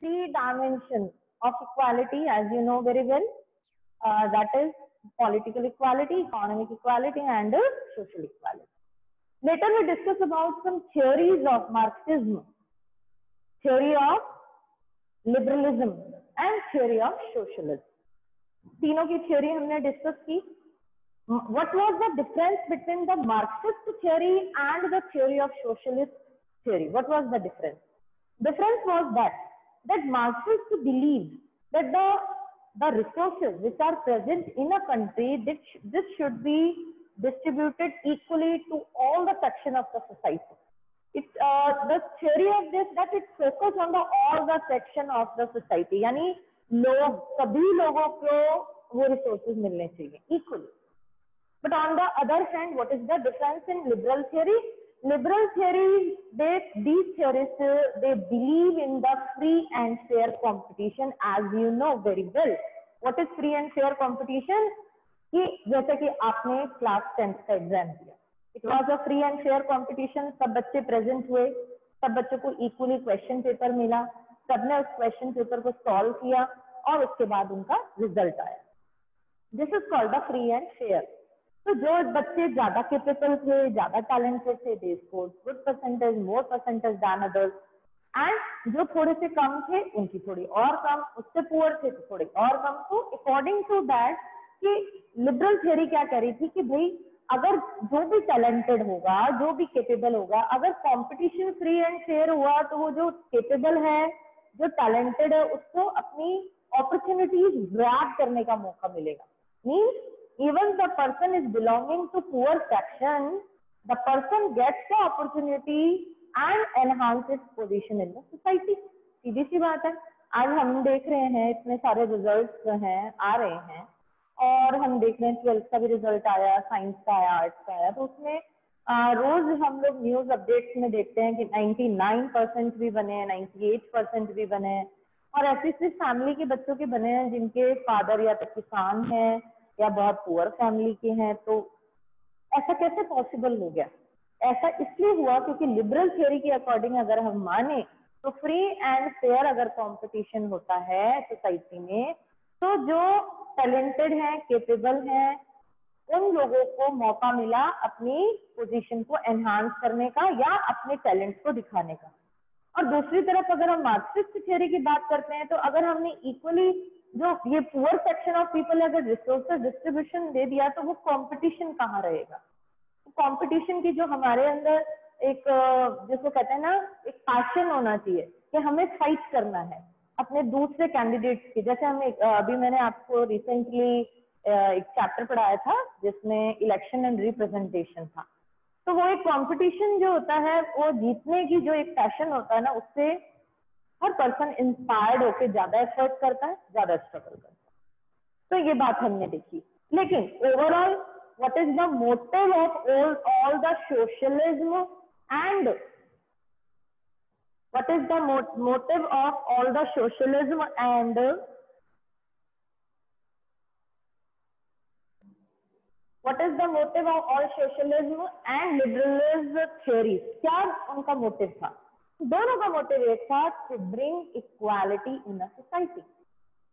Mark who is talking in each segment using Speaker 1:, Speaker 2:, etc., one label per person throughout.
Speaker 1: three dimensions of equality, as you know very well. That is political equality, economic equality, and social equality. Later we discuss about some theories of Marxism, theory of liberalism, and theory of socialism. तीनों की theory हमने discuss की. What was the difference between the Marxist theory and the theory of socialist theory? What was the difference? Difference was that Marxists believed that the resources which are present in a country, this should be distributed equally to all the section of the society. It's the theory of this that it focus on all the section of the society. यानी लोग सभी लोगों को वो resources मिलने चाहिए equally. But on the other hand, what is the difference in liberal theory? Liberal theory, these theorists, they believe in the free and fair competition, as you know very well. What is free and fair competition? कि जैसे कि आपने class 10th का exam दिया, it was a free and fair competition, सब बच्चे present हुए, सब बच्चों को इक्वली क्वेश्चन पेपर मिला, सबने उस क्वेश्चन पेपर को सॉल्व किया और उसके बाद उनका रिजल्ट आया. This is called the free and fair. तो जो बच्चे ज्यादा कैपेबल थे, ज्यादा टैलेंटेड थे, they scored good percentage, more percentage than others. And जो थोड़े से कम थे उनकी थोड़ी और कम, उससे पुअर थे तो थोड़ी और कम. तो अकॉर्डिंग टू दैट कि लिबरल थियरी क्या कह रही थी कि भाई अगर जो भी टैलेंटेड होगा, जो भी कैपेबल होगा, अगर कंपटीशन फ्री एंड फेयर हुआ तो वो जो कैपेबल है, जो टैलेंटेड है, उसको अपनी अपॉर्चुनिटीज ग्रैब करने का मौका मिलेगा. Means even the person is belonging to poor section, the person gets the opportunity and enhance its position in the society. सीधी सी बात है. आज हम देख रहे हैं इतने सारे रिजल्ट्स हैं आ रहे हैं और हम देख रहे हैं 12th का भी रिजल्ट आया, साइंस का आया, आर्ट्स का आया, तो उसमें रोज हम लोग न्यूज अपडेट्स में देखते हैं कि 99% भी बने हैं, 98% भी बने हैं, और ऐसी सिर्फ फैमिली के बच्चों के बने हैं जिनके फादर या तो किसान हैं या बहुत पुअर फैमिली के हैं. तो ऐसा कैसे पॉसिबल हो गया? ऐसा इसलिए हुआ क्योंकि लिबरल थ्योरी के अकॉर्डिंग अगर हम माने तो फ्री एंड फेयर अगर कंपटीशन होता है सोसाइटी में, तो जो टैलेंटेड हैं, कैपेबल हैं, उन लोगों को मौका मिला अपनी पोजीशन को एनहांस करने का या अपने टैलेंट को दिखाने का. और दूसरी तरफ अगर हम मार्क्सिस्ट थ्योरी की बात करते हैं तो अगर हमने इक्वली जो ये पुअर सेक्शन ऑफ पीपल अगर रिसोर्सेज डिस्ट्रीब्यूशन दे दिया तो वो कंपटीशन कहाँ रहेगा? कंपटीशन की जो हमारे अंदर एक जिसको कहते हैं ना, एक पैशन होना चाहिए कि हमें फाइट करना है अपने दूसरे कैंडिडेट्स की. जैसे हम अभी मैंने आपको रिसेंटली एक चैप्टर पढ़ाया था जिसमें इलेक्शन एंड रिप्रेजेंटेशन था. तो वो एक कंपटीशन जो होता है, वो जीतने की जो एक पैशन होता है ना, उससे हर पर्सन इंस्पायर्ड होकर ज्यादा एफर्ट करता है, ज्यादा स्ट्रगल करता है. तो ये बात हमने देखी. लेकिन overall what is the motive of all the socialism and what is the motive of all the socialism and what is the motive of all socialism and liberalism theories? क्या उनका मोटिव था? दोनों का मोटिव एक था, to bring equality in a society.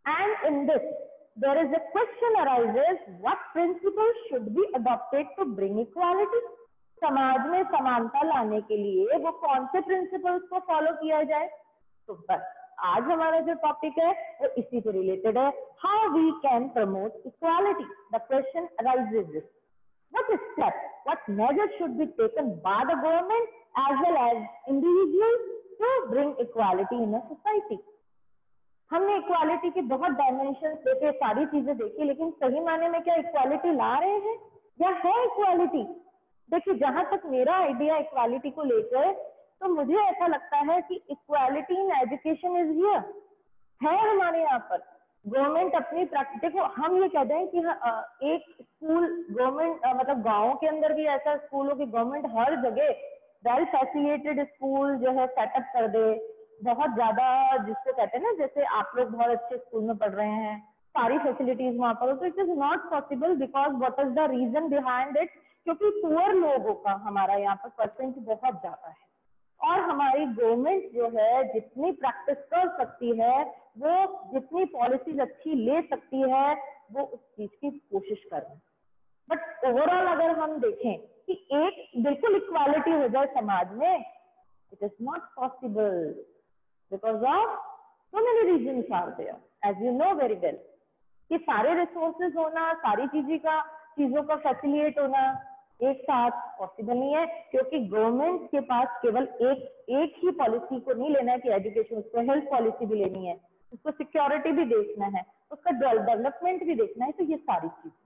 Speaker 1: And in this there is a question arises, what principles should be adopted to bring equality? समाज में समानता लाने के लिए वो कौन से प्रिंसिपल्स को फॉलो किया जाए? तो बस आज हमारा जो टॉपिक है वो इसी से रिलेटेड है, how we can promote equality. The question arises this, what steps, what measures should be taken by the government as well as individuals to bring equality in a society. हमने equality के बहुत dimension देखे, सारी चीजें देखी, लेकिन सही मायने में क्या इक्वालिटी ला रहे हैं या है इक्वालिटी? देखिए, जहां तक मेरा आइडिया इक्वालिटी को लेकर, तो मुझे ऐसा लगता है कि equality in education is here, है हमारे यहाँ पर. गवर्नमेंट अपनी देखो, हम ये कहते हैं कि एक स्कूल गवर्नमेंट मतलब गाँव के अंदर भी ऐसा स्कूल हो कि गवर्नमेंट हर जगह वेल फैसिलिटेटेड स्कूल जो है सेटअप कर दे, बहुत ज्यादा, जिसको कहते हैं ना, जैसे आप लोग बहुत अच्छे स्कूल में पढ़ रहे हैं, सारी फैसिलिटीज वहां पर हो. तो it is not possible because what is the reason behind it? क्योंकि पुअर लोगों का हमारा यहाँ पर परसेंट बहुत ज्यादा है और हमारी गवर्नमेंट जो है जितनी प्रैक्टिस कर सकती है, वो जितनी पॉलिसीज अच्छी ले सकती है, वो उस चीज की कोशिश कर रहे हैं। बट ओवरऑल अगर हम देखें कि एक बिल्कुल इक्वालिटी हो जाए समाज में, it is not possible because of so many reasons are there, as you know very well, कि सारे रिसोर्सेज होना, सारी चीजों का फैसिलिटेट होना एक साथ पॉसिबल नहीं है, क्योंकि गवर्नमेंट के पास केवल एक ही पॉलिसी को नहीं लेना है कि एजुकेशन, उसको हेल्थ पॉलिसी भी लेनी है, उसको सिक्योरिटी भी देखना है, उसका डेवलपमेंट भी देखना है, तो ये सारी चीजें।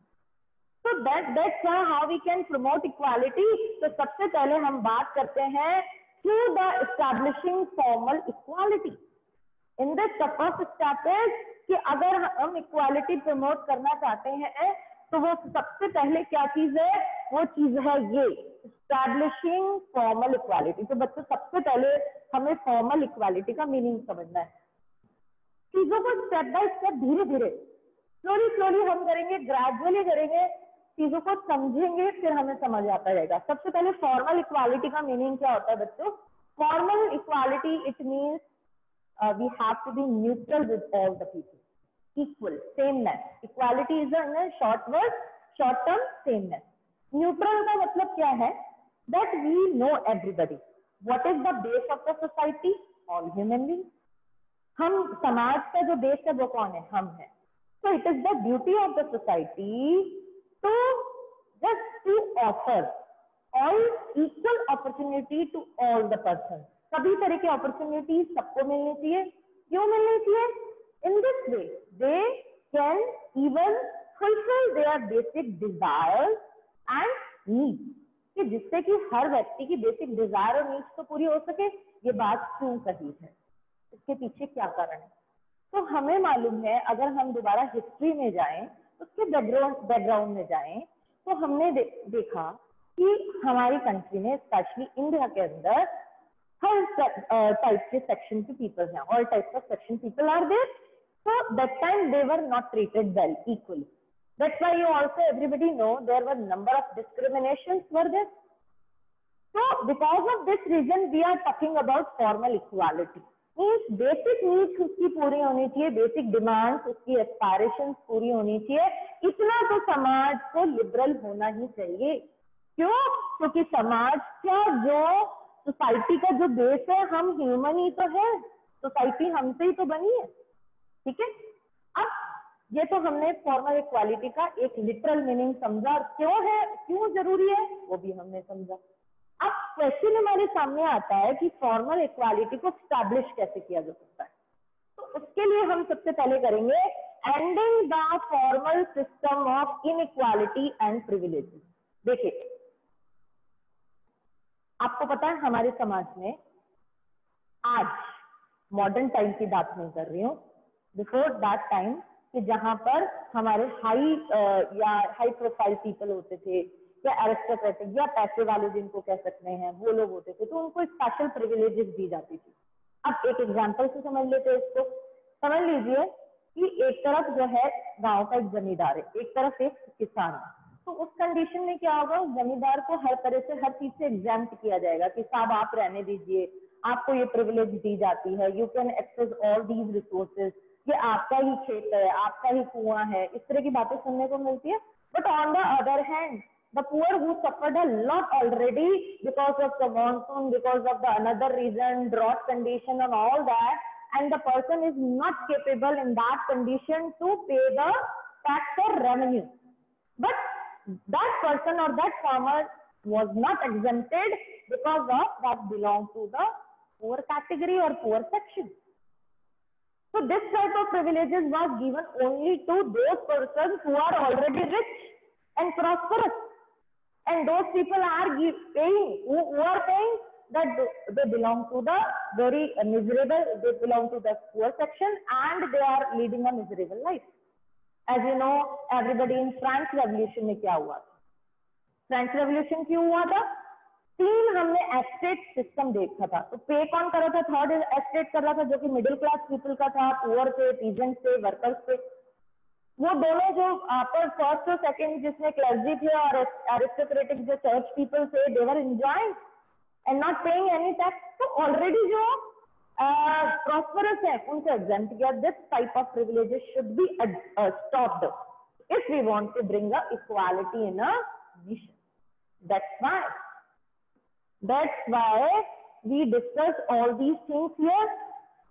Speaker 1: So that's how we can promote equality. तो सबसे पहले हम बात करते हैं through the establishing formal equality. In this the first step is कि अगर हम इक्वालिटी प्रमोट करना चाहते हैं तो वो सबसे पहले क्या चीज है, वो चीज है ये एस्टैब्लिशिंग फॉर्मल इक्वालिटी। तो बच्चों सबसे पहले हमें फॉर्मल इक्वालिटी का मीनिंग समझना है। चीजों को स्टेप बाय स्टेप धीरे धीरे स्लोली हम करेंगे, ग्रेजुअली करेंगे, चीजों को समझेंगे, फिर हमें समझ आता रहेगा। सबसे पहले फॉर्मल इक्वालिटी का मीनिंग क्या होता है बच्चों? Formal equality it means we have to be neutral with all the people, equal, sameness. Equality is a short word, short term sameness. Neutral का मतलब क्या है? That we know everybody. What is the base of the society? All human beings. हम समाज का जो base है वो कौन है? हम है। So it is the duty of the society to just to offer all equal opportunity to all the persons. सभी तरह की अपॉर्चुनिटी सबको मिलनी चाहिए। क्यों मिलनी चाहिए? In this way they can even fulfill their basic desires and needs, कि जिससे कि हर व्यक्ति की बेसिक डिजायर और नीड्स तो पूरी हो सके। ये बात क्यों सही है, इसके पीछे क्या कारण है? तो हमें मालूम है, अगर हम दोबारा हिस्ट्री में जाएं, उसके बैकग्राउंड में जाएं, तो हमने देखा कि हमारी कंट्री में, स्पेशली इंडिया के अंदर, हर टाइप के सेक्शन के पीपल हैं, all types of section people are there. So that time they were not treated well, equally. That's why you also everybody know there were number of discriminations were there. So because of this reason we are talking about formal equality. Means basic needs उसकी पूरी होनी चाहिए, basic demands, उसकी aspirations पूरी होनी चाहिए। इतना तो समाज को लिबरल होना ही चाहिए। क्यों? क्योंकि समाज का जो, सोसाइटी का जो बेस है, हम ह्यूमन ही तो है, सोसाइटी हमसे ही तो बनी है। ठीक है, अब ये तो हमने फॉर्मल इक्वालिटी का एक लिटरल मीनिंग समझा, क्यों है, क्यों जरूरी है, वो भी हमने समझा। अब क्वेश्चन हमारे सामने आता है कि फॉर्मल इक्वालिटी को स्टैब्लिश कैसे किया जा सकता है। तो उसके लिए हम सबसे पहले करेंगे ending the formal system of inequality and privileges. देखिए, आपको पता है हमारे समाज में आज, मॉडर्न टाइम की बात नहीं कर रही हूँ, बिफोर दैट टाइम, कि जहां पर हमारे हाई प्रोफाइल पीपल होते थे, या एरिस्टोक्रेटिक या पैसे वाले जिनको कह सकते हैं, वो लोग होते थे, तो उनको स्पेशल प्रिविलेजेस दी जाती थी। अब एक एग्जांपल से समझ लेते हैं इसको। समझ लीजिए कि एक तरफ जो है गांव का एक जमींदार है, एक तरफ एक किसान है। तो उस कंडीशन में क्या होगा, उस जमींदार को हर तरह से, हर चीज से एग्जाम्प्ट किया जाएगा कि साहब आप रहने दीजिए, आपको ये प्रिविलेज दी जाती है, you can access all these resources, ये आपका ही खेत है, आपका ही कुआं है, इस तरह की बातें सुनने को मिलती है। But on the other hand, the poor who suffered a lot already because of the monsoon, because of the another reason, drought condition and all that, and the person is not capable in that condition to pay the tax or revenue, but that person or that farmer was not exempted because of that belong to the poor category or poor section. So this type of privileges was given only to those persons who are already rich and prosperous. And those people are paying, who are paying, that they belong to the very miserable, they belong to the poor section, and they are leading a miserable life. As you know, everybody in French Revolution में क्या हुआ था? French revolution क्यों हुआ था? 3 हमने estate system देखा था। तो पे कौन कर रहा था? थर्ड एस्टेट कर रहा था, जो कि मिडिल क्लास पीपल का था, पुअर पे, पीजेंट पे, वर्कर्स पे। वो दोनों जो पर फर्स्ट और सेकंड, जिसमें क्लर्जी थे और एरिस्टोक्रेटिक जो चर्च पीपल थे, they were enjoying and not paying any tax. तो ऑलरेडी जो प्रॉस्परस है उनको एग्जाम्प्ट किया. This type of privileges should be stopped if we want to bring a equality in a nation. That's why we discuss all these things here.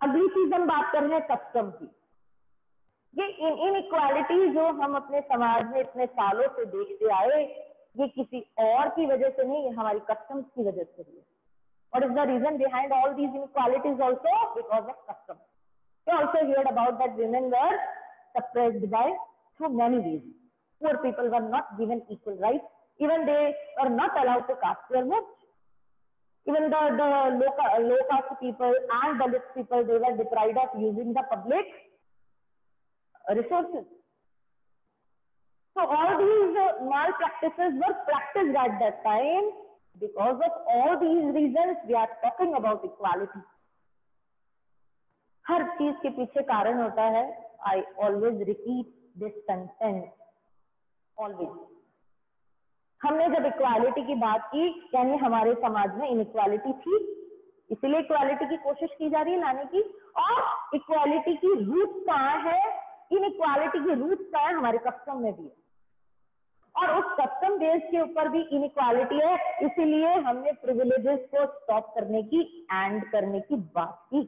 Speaker 1: अगली चीज हम बात कर रहे हैं कस्टम की. ये इनइक्वालिटी जो हम अपने समाज में इतने सालों से देखते आए, ये किसी और की वजह से नहीं, ये हमारी कस्टम्स की वजह से हुई. What is the reason behind all these inequalities? Also because of custom. We also heard about that women were suppressed by through many reasons. Poor people were not given equal rights. Even they were not allowed to cast their vote. Even the low caste people and Dalit people, they were deprived of using the public resources. So all these malpractices were practiced at that time. Because of all these reasons, we are talking about equality. हर चीज के पीछे कारण होता है. I always repeat this sentence. Always. हमने जब equality की बात की, यानी हमारे समाज में इनइक्वालिटी थी, इसीलिए इक्वालिटी की कोशिश की जा रही है लाने की. और इक्वालिटी की रूट कहाँ है? इनइक्वालिटी की रूट कहाँ है? हमारे कस्टम में भी है. और उस कस्टम बेस के ऊपर भी इनइक्वालिटी है. इसीलिए हमने प्रिविलेजेस को स्टॉप करने की एंड करने की बात की.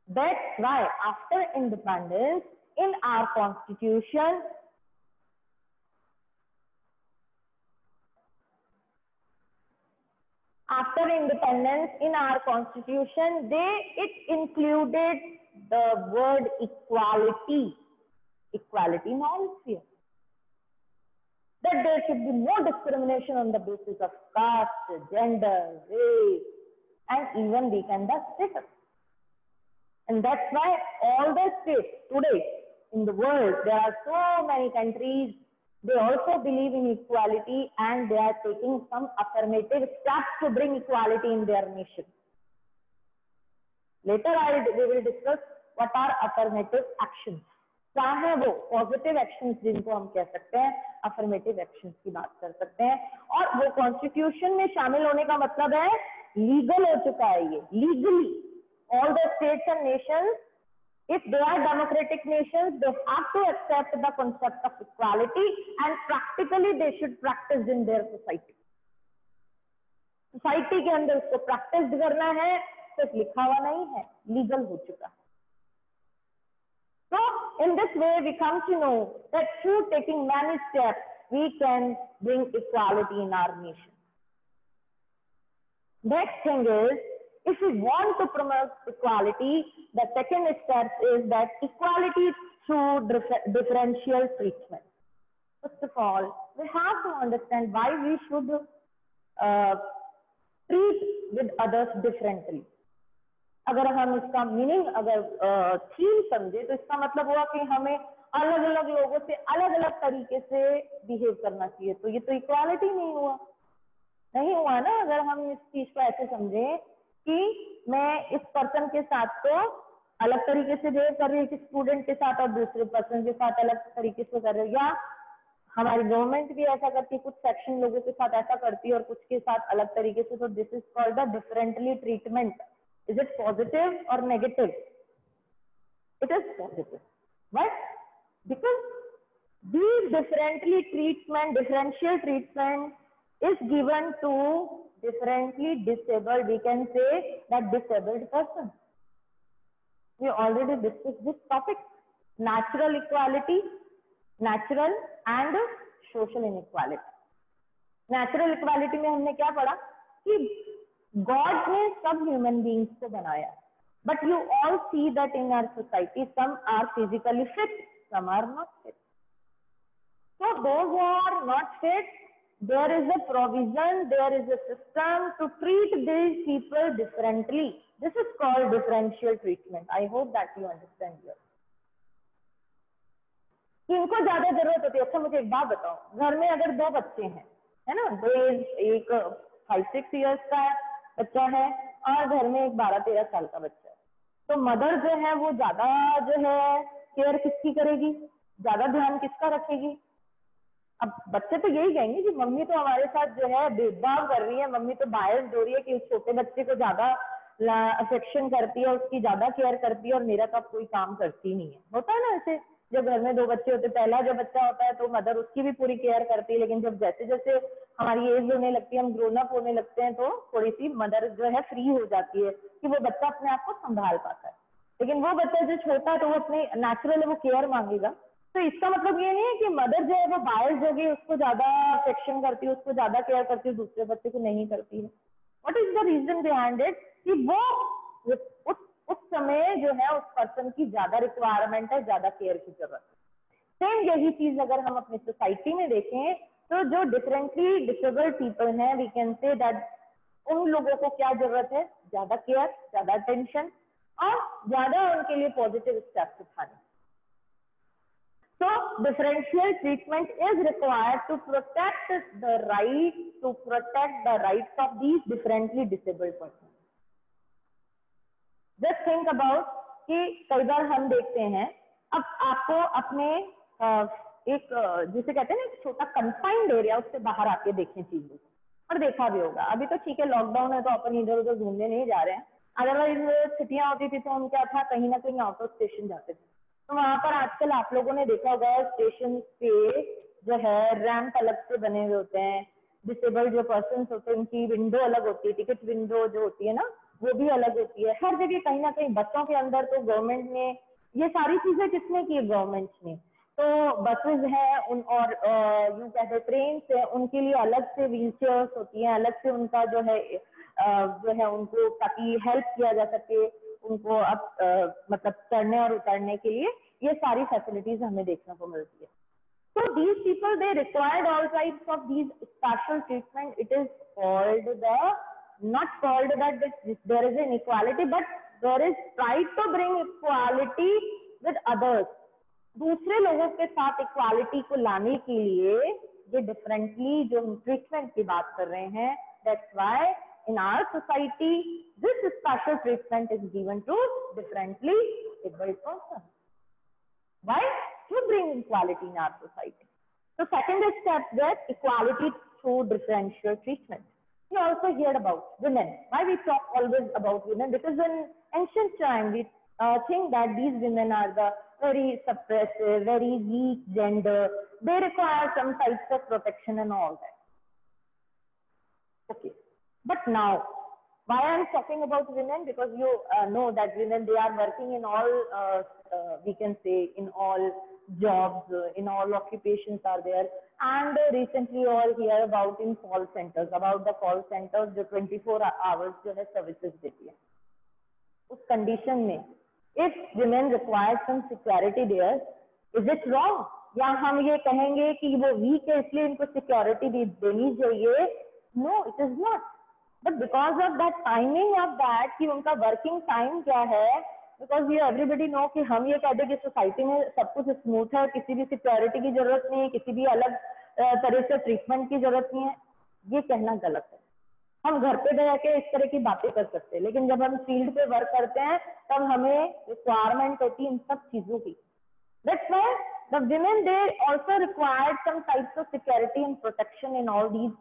Speaker 1: That's why after independence in our constitution, after independence in our constitution, it included the word equality. Equality in all spheres. That there should be no discrimination on the basis of caste, gender, race, and even weaken the status. And that's why all the states today in the world, there are so many countries, they also believe in equality and they are taking some affirmative steps to bring equality in their nation. Later we will discuss what are affirmative actions. क्या है वो positive actions जिनको हम कह सकते हैं, affirmative actions की बात कर सकते हैं. और वो कॉन्स्टिट्यूशन में शामिल होने का मतलब है लीगल हो चुका है. ये legally all the states and Nations, if they are democratic nations, they have to accept the concept of equality and practically they should practice in their society. Society के अंदर उसको प्रैक्टिस करना है, सिर्फ लिखा हुआ नहीं है, लीगल हो चुका है. So in this way we come to know that through taking many steps we can bring equality in our nation. Next thing is, if we want to promote equality, the second step is that equality through differential treatment. First of all, we have to understand why we should treat with others differently. अगर हम इसका meaning अगर theme समझे तो इसका मतलब हुआ कि हमें अलग अलग लोगों से अलग अलग तरीके से बिहेव करना चाहिए. तो ये तो इक्वालिटी नहीं हुआ ना. अगर हम इस चीज को ऐसे समझे कि मैं इस पर्सन के साथ तो अलग तरीके से बिहेव कर रही हूँ, किसी स्टूडेंट के साथ और दूसरे पर्सन के साथ अलग तरीके से कर रही हूँ, या हमारी गवर्नमेंट भी ऐसा करती है, कुछ सेक्शन लोगों के साथ ऐसा करती है और कुछ के साथ अलग तरीके से. तो this is called the differently treatment. Is it positive or negative? It is positive. But because these differential treatment is given to differently disabled, we can say that disabled person. We already discussed this topic. Natural equality, natural and social inequality. Natural equality में हमने क्या पढ़ा कि God ने सब human beings को बनाया, but you all see that in our society some are physically fit, some are not fit. So those who are not fit, there is a provision, there is a system to treat these people differently. This is called differential treatment. I hope that you understand here. किनको ज्यादा जरूरत होती है? अच्छा मुझे एक बात बताओ, घर में अगर दो बच्चे हैं, है ना, एक 5-6 years का बच्चा है और घर में एक 12-13 साल का बच्चा है, तो मदर जो है वो ज्यादा जो है केयर किसकी करेगी, ज्यादा ध्यान किसका रखेगी? अब बच्चे तो यही कहेंगे कि मम्मी तो हमारे साथ जो है भेदभाव कर रही है, मम्मी तो बायस्ड हो रही है कि उस छोटे बच्चे को ज्यादा अफेक्शन करती है, उसकी ज्यादा केयर करती है और मेरा तो अब कोई काम करती नहीं है। होता है ना ऐसे, जब घर में 2 बच्चे होते, पहला जो बच्चा होता है तो मदर उसकी भी पूरी केयर करती है, लेकिन जब जैसे जैसे हमारी एज होने लगती है, हम ग्रोन अप होने लगते हैं, तो थोड़ी सी मदर जो है फ्री हो जाती है कि वो बच्चा अपने आप को संभाल पाता है। लेकिन वो बच्चा जो छोटा है तो वो अपने नेचुरल वो केयर मांगेगा। तो इसका मतलब ये नहीं है कि मदर जो है वो बायस्ड होगी, उसको ज्यादा अफेक्शन करती है, उसको ज्यादा केयर करती है, दूसरे बच्चे को नहीं करती है। What is the reason behind it कि वो उस समय जो है उस पर्सन की ज्यादा रिक्वायरमेंट है, ज्यादा केयर की जरूरत है। सेम यही चीज अगर हम अपनी सोसाइटी में देखें तो जो डिफरेंटली डिसेबल्ड पीपल हैं, वी कैन से दैट उन लोगों को क्या जरूरत है, ज्यादा केयर, ज्यादा अटेंशन और ज्यादा उनके लिए पॉजिटिव स्टेप्स उठाने। So differential treatment is required to protect the rights of these differently disabled persons. Just think about कि कई बार हम देखते हैं, अब आपको अपने एक जिसे कहते हैं ना छोटा कंफाइंड एरिया, उससे बाहर आके देखें चीजों को, और देखा भी होगा। अभी तो ठीक है लॉकडाउन है तो अपन इधर उधर घूमने नहीं जा रहे हैं, अदरवाइज छुट्टियां होती थी तो हम क्या था, कहीं ना कहीं आउट ऑफ स्टेशन जाते थे। तो वहां पर आजकल आप लोगों ने देखा होगा स्टेशन पे जो है रैंप अलग से बने हुए होते हैं, डिसेबल्ड जो पर्सन होते हैं उनकी विंडो अलग होती है, टिकट विंडो जो होती है ना वो भी अलग होती है। हर जगह कहीं ना कहीं बसों के अंदर तो गवर्नमेंट ने ये सारी चीजें किसने की, गवर्नमेंट ने। तो बसेज है उन और यूं कहते ट्रेन है, उनके लिए अलग से व्हील चेयर्स होती हैं, अलग से उनका जो है उनको ताकि हेल्प किया जा सके उनको अब मतलब चढ़ने और उतरने के लिए, ये सारी फैसिलिटीज हमें देखने को मिलती है। So these people, they required all types of these special treatment. It is called not called that there is an equality, but there is try to bring equality with others. दूसरे लोगों के साथ equality को लाने के लिए ये differently जो ट्रीटमेंट की बात कर रहे हैं, that's why in our society this special treatment is given to differently abled persons. Why? To bring equality in our society. So second step that equality through differential treatment. You also heard about women. Why we talk always about women? Because in ancient time we think that these women are the very suppressive, very weak gender. They require some types of protection and all that. Okay. But now, why I'm talking about women? Because you know that women, they are working in all, we can say, in all jobs, in all occupations are there. And recently all hear about in call centers, about the call centers जो 24 hours जो है services देती है। उस condition में, if women require some security there, is it wrong? या हम ये कहेंगे कि वो weak है इसलिए इनको security देनी चाहिए? No, it is not. But because of that timing of that कि उनका working time क्या है, because ये everybody know कि हम ये कह दें कि सोसाइटी में सब कुछ स्मूथ है, किसी भी सिक्योरिटी की जरूरत नहीं है, किसी भी अलग तरह से ट्रीटमेंट की जरूरत नहीं है, ये कहना गलत है। हम घर पे रह के इस तरह की बातें कर सकते हैं, लेकिन जब हम फील्ड पे वर्क करते हैं तब हमें रिक्वायरमेंट होती है इन सब चीजों की। That's why the women, they also required some types of security and protection in all these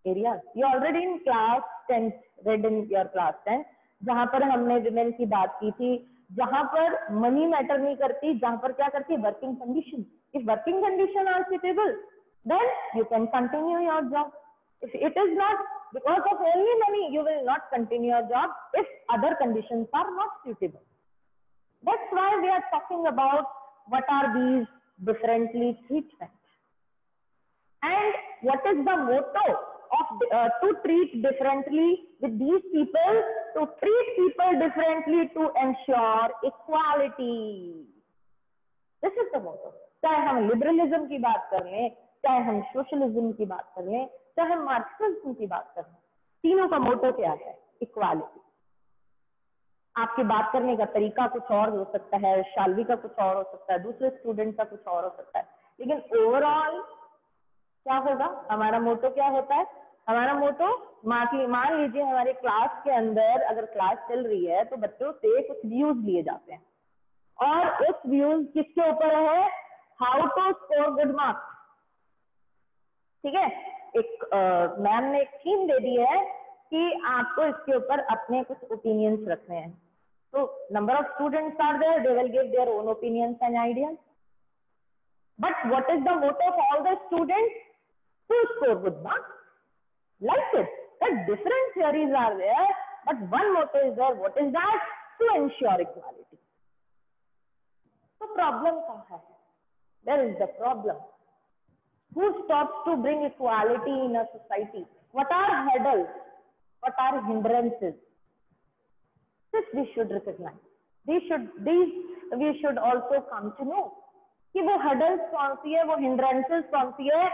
Speaker 1: areas. You already in class 10 read in your class 10 जहां पर हमने विमेन की बात की थी, जहां पर मनी मैटर नहीं करती, जहां पर क्या करती है, working condition. If working condition are suitable then you can continue your job. If it is not because of only money, you will not continue your job if other conditions are not suitable. That's why we are talking about what are these differently treatments and what is the motto of to treat differently with these people, to treat people differently to ensure equality. This is the motto. चाहे हम liberalism की बात कर लें, चाहे हम socialism की बात कर लें, चाहे हम मार्क्सिज्म की बात कर लें, तीनों का मोटो क्या है, इक्वालिटी। आपके बात करने का तरीका कुछ और हो सकता है, शाल्वी का कुछ और हो सकता है, दूसरे स्टूडेंट का कुछ और हो सकता है, लेकिन ओवरऑल क्या होगा, हमारा मोटो क्या होता है, हमारा मोटो मान लीजिए हमारे क्लास के अंदर अगर क्लास चल रही है तो बच्चों से कुछ व्यूज लिए जाते हैं और उस व्यूज किसके ऊपर है, how to score good marks. ठीक है, एक मैम ने एक थीम दे दी है कि आपको इसके ऊपर अपने कुछ ओपिनियंस रखने हैं. तो number of students are there, they will give their own opinions and ideas. But what is the motive of all the students? To score good marks. Like it, that different theories are there, but one motive is there. What is that? To ensure equality. So problem कहाँ है? There is the problem. Who stops to bring equality in a society? What are hurdles? What are hindrances? This we should recognize. We should also come to know कि वो hurdles कौन सी है, वो hindrances कौन सी है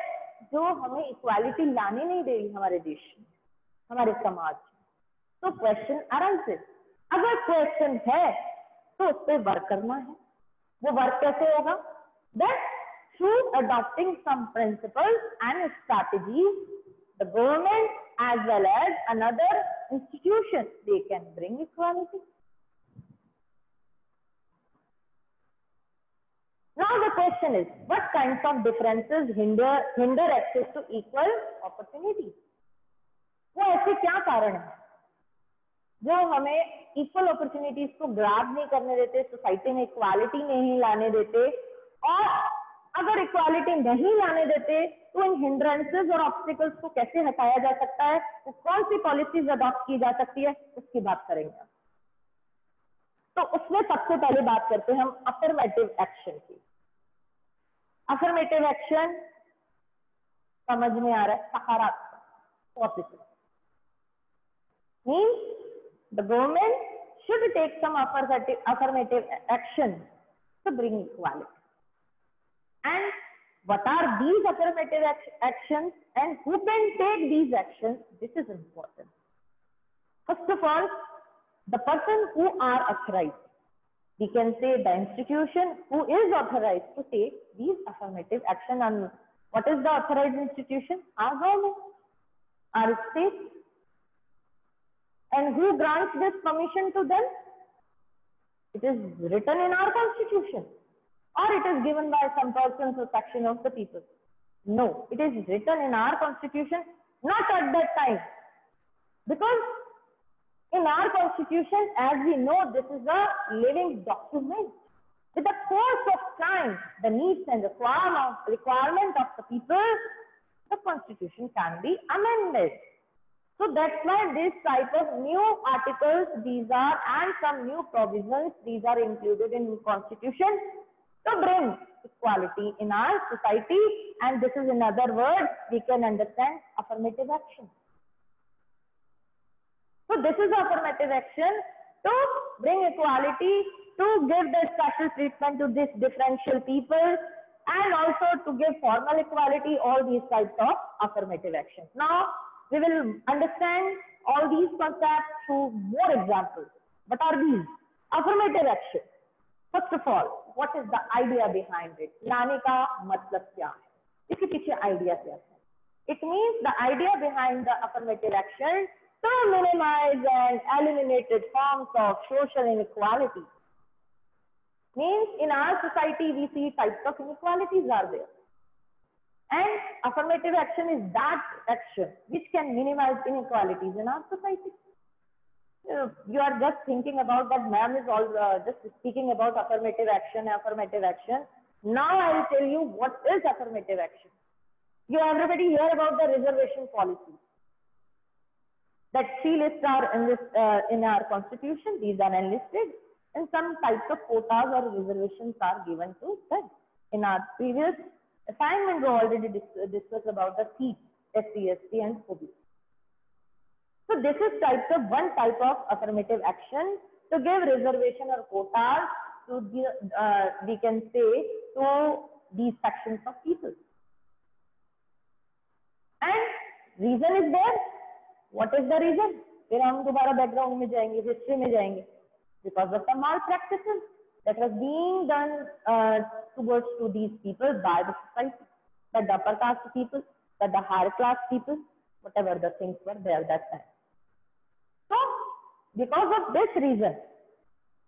Speaker 1: जो हमें इक्वालिटी लाने नहीं दे रही हमारे देश में, हमारे समाज में. तो क्वेश्चन अराइजेस. अगर क्वेश्चन है तो उस पर वर्क करना है. वो वर्क कैसे होगा? That through adopting some principles and strategies, the government as well as another institution, they can bring equality. Now the question is, what kinds of differences hinder access to equal opportunity? वो ऐसे क्या कारण है जो हमें equal opportunities को grab नहीं करने देते, सोसाइटी में इक्वालिटी नहीं लाने देते? और अगर इक्वालिटी नहीं लाने देते तो इन हिंड्रेंसेस और ऑब्स्टिकल्स को कैसे हटाया जा सकता है? तो कौन सी पॉलिसीज अडॉप्ट की जा सकती है, उसकी बात करेंगे. तो उसमें सबसे पहले बात करते हैं हम अफर्मेटिव एक्शन की. अफर्मेटिव एक्शन समझ में आ रहा है? सकारात्मक, positive. Means the government should take some affirmative action to bring equality. And what are these affirmative actions and who can take these actions? This is important. First of all, the person who are authorized. We can say the institution who is authorized to take these affirmative action. And what is the authorized institution? Our government, our state. And who grants this permission to them? It is written in our constitution, or it is given by some persons or section of the people. No, it is written in our constitution, not at that time. Because in our constitution, as we know, this is a living document. With the course of time, the needs and requirement of the people, the constitution can be amended. So that's why this type of new articles, and some new provisions, these are included in constitution to bring equality in our society. And this is, in other words, we can understand affirmative action. So this is affirmative action to bring equality, to give the special treatment to this differential people, and also to give formal equality, all these types of affirmative actions. Now, we will understand all these concepts through more examples. What are these? Affirmative action. First of all, what is the idea behind it? लाने का मतलब क्या है? इसके पीछे idea क्या है? It means the idea behind the affirmative action to minimize and eliminate forms of social inequality. Means in our society we see types of inequalities are there. And affirmative action is that action which can minimize inequalities in our society. You are just thinking about that ma'am is all just speaking about affirmative action. Now I will tell you what is affirmative action. You everybody hear about the reservation policy. That 3 lists are in our constitution. These are enlisted, and some types of quotas or reservations are given to them. In our previous assignment, we already discussed about the seats, SC, ST, and OBC. So this is one type of affirmative action to give reservation or quotas to we can say to these sections of people. And reason is there. What is the reason? फिर हम दोबारा background में जाएंगे, history में जाएंगे. Because of the malpractices that was being done towards to these people by the society, the upper caste people, the higher class people, whatever the things were there that time. So, because of this reason,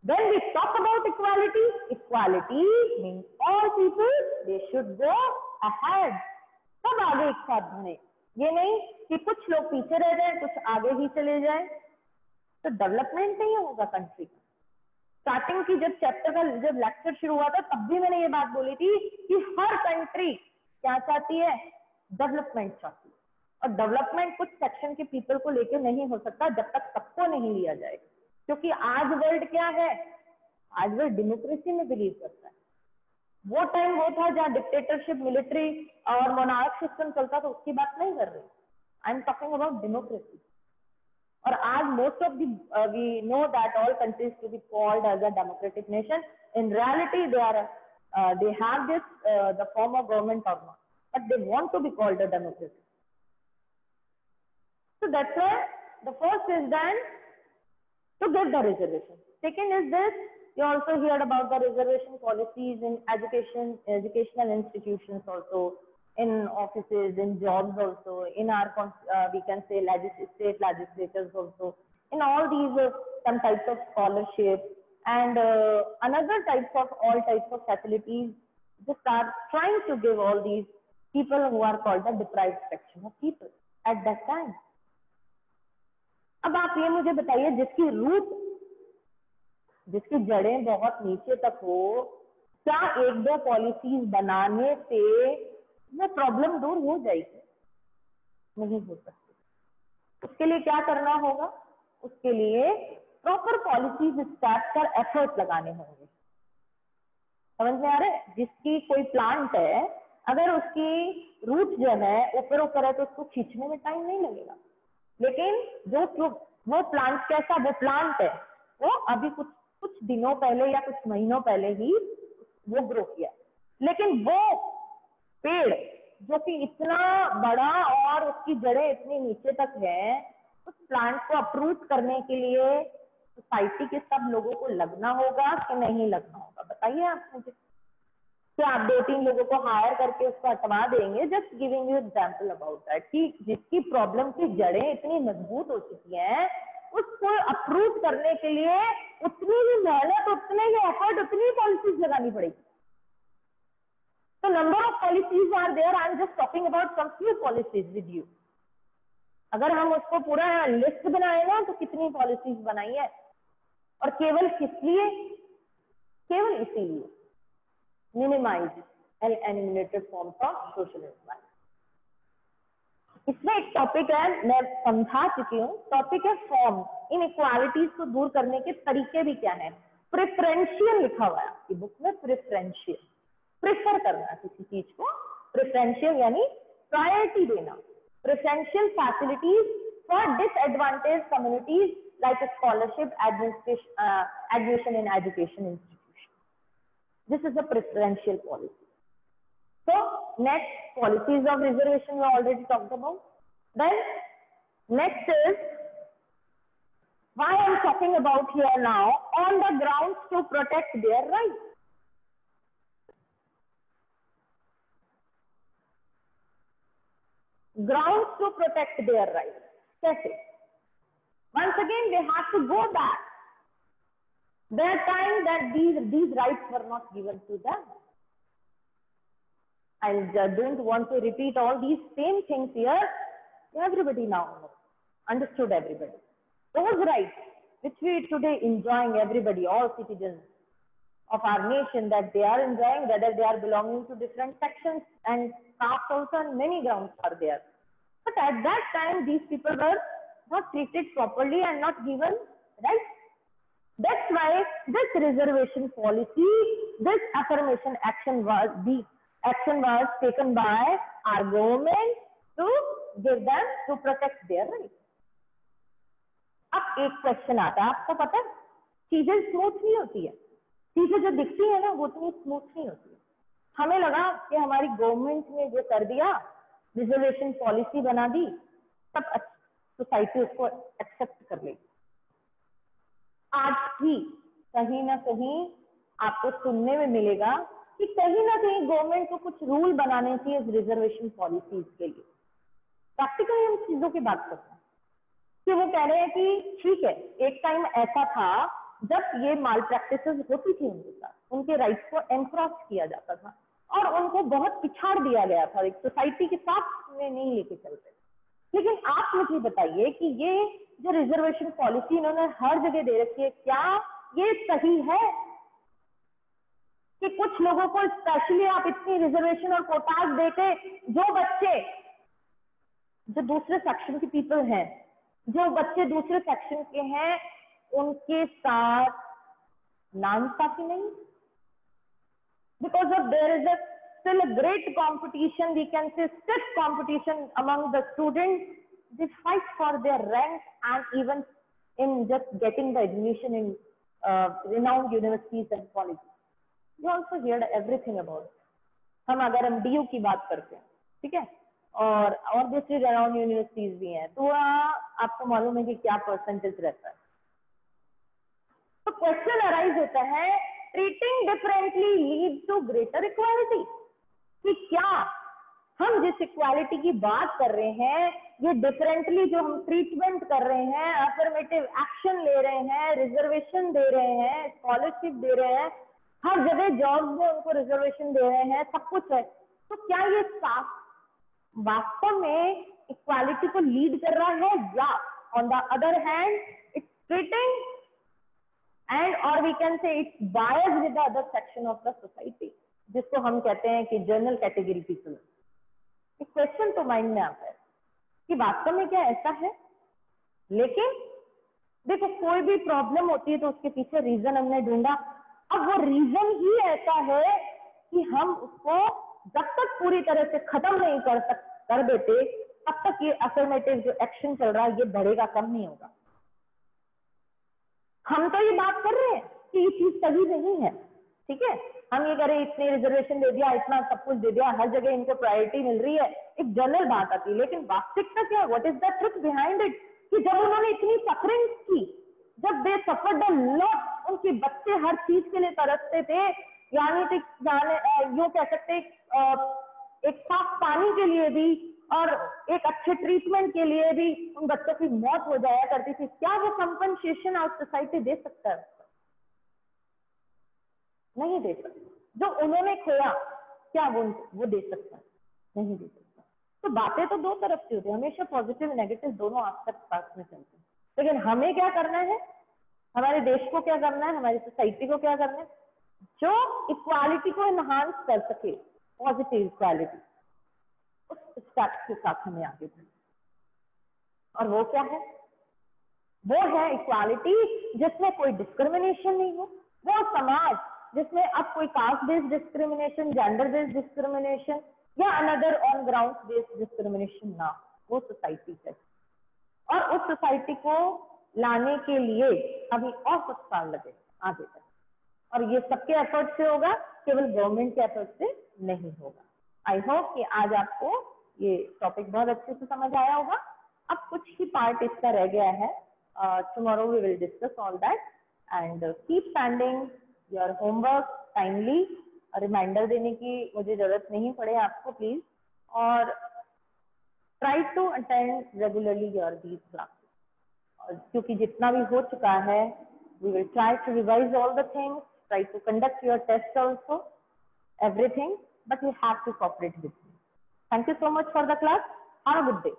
Speaker 1: when we talk about equality, equality means all people, they should go ahead. So, सब आगे एक साथ बढ़े, ये नहीं कि कुछ लोग पीछे रह जाए, कुछ आगे ही चले जाए, तो डेवलपमेंट नहीं होगा कंट्री का। स्टार्टिंग की जब चैप्टर का जब लेक्चर शुरू हुआ था तब भी मैंने ये बात बोली थी कि हर कंट्री क्या चाहती है, डेवलपमेंट चाहती है, और डेवलपमेंट कुछ सेक्शन के पीपल को लेकर नहीं हो सकता जब तक सबको नहीं लिया जाएगा, क्योंकि आज वर्ल्ड क्या है, आज वर्ल्ड डेमोक्रेसी में बिलीव करता है। वो टाइम वो था जहाँ डिक्टेटरशिप, मिलिट्री और मोनार्क सिस्टम चलता था, उसकी बात नहीं कर रही, I am talking about democracy. और आज most of we know that all countries to be called as a democratic nation, in reality they have this the form of government or not, but they want to be called a democracy. So that's why the first is then to get the reservation. Second is this, you also heard about the reservation policies in educational institutions also, in offices, in jobs also, in our we can say state legislatures also, in all these some types of scholarship and another types of all types of facilities just are trying to give all these people who are called the deprived section of people at that time. अब आप ये मुझे बताइए, जिसकी root, जिसकी जड़ें बहुत नीचे तक हो, क्या एक दो पॉलिसीज बनाने से वो प्रॉब्लम दूर हो जाएगी? नहीं हो सकती। उसके लिए क्या करना होगा? उसके लिए प्रॉपर पॉलिसीज स्टार्ट कर एफर्ट लगाने होंगे। समझ में आ रहा है? जिसकी कोई प्लांट है, अगर उसकी रूट जो है ऊपर ऊपर है तो उसको खींचने में टाइम नहीं लगेगा, लेकिन जो वो प्लांट कैसा वो प्लांट है, वो अभी कुछ दिनों पहले या कुछ महीनों पहले ही वो ग्रो किया, लेकिन वो पेड़ जो कि इतना बड़ा और उसकी जड़ें इतनी नीचे तक है, उस प्लांट को अप्रूव करने के लिए सोसाइटी के सब लोगों को लगना होगा कि नहीं लगना होगा? बताइए आप मुझे। क्या आप 2-3 लोगों को हायर करके उसको हटवा देंगे? Just giving you example about that, कि जिसकी प्रॉब्लम की जड़ें इतनी मजबूत हो चुकी हैं, उसको अप्रूव करने के लिए उतनी ही मेहनत, उतने ही एफर्ट, उतनी ही पॉलिसीज लगानी पड़ेगी। तो number of policies are there, I am just talking about some few policies with you. अगर हम उसको पूरा लिस्ट बनाए ना तो कितनी पॉलिसीज बनाई है, और केवल किस लिए? केवल इसीलिए, minimize and eliminated forms of social inequality. इसमें एक टॉपिक है, मैं समझा चुकी हूँ, टॉपिक है फॉर्म। इनइक्वालिटीज को दूर करने के तरीके भी क्या है? प्रेफरेंशियल लिखा हुआ है आपकी बुक में, प्रेफरेंशियल, प्रेफर करना किसी चीज को, प्रेफरेंशियल यानी प्रायोरिटी देना, preferential facilities for disadvantage communities like scholarship, admission in education institution. This is a preferential policy. So next, policies of reservation we already talked about. Then next is, why I am talking about here now, on the grounds to protect their rights. Grounds to protect their rights. कैसे? Once again they have to go back that time that these rights were not given to them. I don't want to repeat all these same things here. Everybody now knows, understood everybody. Those rights which we today enjoying, everybody, all citizens of our nation, that they are enjoying, whether they are belonging to different sections and castes also, and many grounds are there. But at that time, these people were not treated properly and not given rights. That's why this reservation policy, this affirmation action was taken by our government to give them, to protect their rights. अब एक question आता है, आपको पता है चीजें smooth नहीं होती है, चीजें जो दिखती है ना वो उतनी स्मूथ नहीं होती है। हमें लगा कि हमारी गवर्नमेंट ने जो कर दिया, रिजर्वेशन पॉलिसी बना दी, सब सोसाइटी उसको एक्सेप्ट कर लेगी। आज भी कहीं ना कहीं आपको सुनने में मिलेगा कि कहीं ना कहीं गवर्नमेंट को कुछ रूल बनाने चाहिए रिजर्वेशन पॉलिसीज के लिए। प्रैक्टिकली हम चीजों की बात करते हैं कि वो कह रहे हैं कि ठीक है, एक टाइम ऐसा था जब ये माल प्रैक्टिसेस होती थी उनके साथ, उनके राइट्स को एनक्रॉच किया जाता था, और उनको बहुत पिछाड़ दिया गया था, एक सोसाइटी के साथ में नहीं लेके चलते। लेकिन आप मुझे बताइए कि ये जो रिजर्वेशन पॉलिसी इन्होंने हर जगह दे रखी है, क्या ये सही है कि कुछ लोगों को स्पेशली आप इतनी रिजर्वेशन और कोटाज देके जो बच्चे जो दूसरे सेक्शन के पीपल हैं, जो बच्चे दूसरे सेक्शन के हैं, उनके साथ नाइंसाफी नहीं? Because of there is still a great competition, we can say stiff competition among the students. They fight for their rank and even in just getting the admission in renowned universities and colleges. You also heard everything about it. हम अगर हम DU की बात करते हैं, ठीक है, और दूसरी renowned universities भी हैं, तो आपको मालूम है कि क्या परसेंटेज रहता है। तो क्वेश्चन अराइज होता है, treating differently lead to greater equality, कि क्या हम जिस इक्वालिटी की बात कर रहे हैं, ये डिफरेंटली जो हम ट्रीटमेंट कर रहे हैं, अफर्मेटिव एक्शन ले रहे हैं, रिजर्वेशन दे रहे हैं, स्कॉलरशिप दे रहे हैं, हर जगह जॉब में उनको रिजर्वेशन दे रहे हैं, सब कुछ है, तो क्या ये वास्तव में इक्वालिटी को लीड कर रहा है, या on the other hand it's treating and or we can say it's biased with the other section of the society, जिसको हम कहते हैं कि जनरल कैटेगरी पीपल। एक क्वेश्चन तो माइंड में आता है कि वास्तव में क्या ऐसा है? लेकिन देखो, कोई भी प्रॉब्लम होती है तो उसके पीछे रीजन हमने ढूंढा, अब वो रीजन ही ऐसा है कि हम उसको जब तक पूरी तरह से खत्म नहीं कर देते, तब तक ये अफर्मेटिव जो एक्शन चल रहा है ये बढ़ेगा, कम नहीं होगा। हम तो ये बात कर रहे हैं कि ये चीज सही नहीं है, ठीक है, हम ये करें, इतने रिजर्वेशन दे दिया, इतना सब कुछ दे दिया, हर जगह इनको प्रायोरिटी मिल रही है, एक जनरल बात आती है, लेकिन वास्तविकता क्या है? What is the truth behind it? कि जब उन्होंने इतनी सफरिंग की, जब दे सफर्ड अ लॉट, उनके बच्चे हर चीज के लिए तरसते थे, यानी यूं कह सकते एक साफ पानी के लिए भी और एक अच्छे ट्रीटमेंट के लिए भी उन बच्चों की मौत हो जाया करती थी। क्या वो कंपनसेशन आउट सोसाइटी दे सकता है? नहीं दे सकता। जो उन्होंने खोया, क्या वो दे सकता है? नहीं दे सकता। तो बातें तो दो तरफ से होती है, हमेशा पॉजिटिव नेगेटिव दोनों एस्पेक्ट पास में चलते हैं, लेकिन हमें क्या करना है, हमारे देश को क्या करना है, हमारी सोसाइटी को क्या करना है, जो इक्वालिटी को एनहांस कर सके, पॉजिटिव इक्वालिटी, उस स्टेप के साथ हमें आगे बढ़ना। और वो क्या है? वो है इक्वालिटी जिसमें कोई डिस्क्रिमिनेशन नहीं हो, वो समाज जिसमें अब कोई caste based discrimination, gender based discrimination या another on ground based discrimination ना, वो सोसाइटी है। और उस सोसाइटी को लाने के लिए अभी और कुछ साल लगे आगे तक, और ये सबके एफर्ट से होगा, केवल गवर्नमेंट के एफर्ट से नहीं होगा। आई होप कि आज आपको ये टॉपिक बहुत अच्छे से समझ आया होगा। अब कुछ ही पार्ट इसका रह गया है, tomorrow we will discuss all that, and keep standing your homework timely. Reminder देने की मुझे जरूरत नहीं पड़े आपको प्लीज, और try to attend regularly your these classes, क्योंकि जितना भी हो चुका है we will try to revise all the things, try to conduct your test also, everything, but you have to cooperate with me. Thank you so much for the class. Have a good day.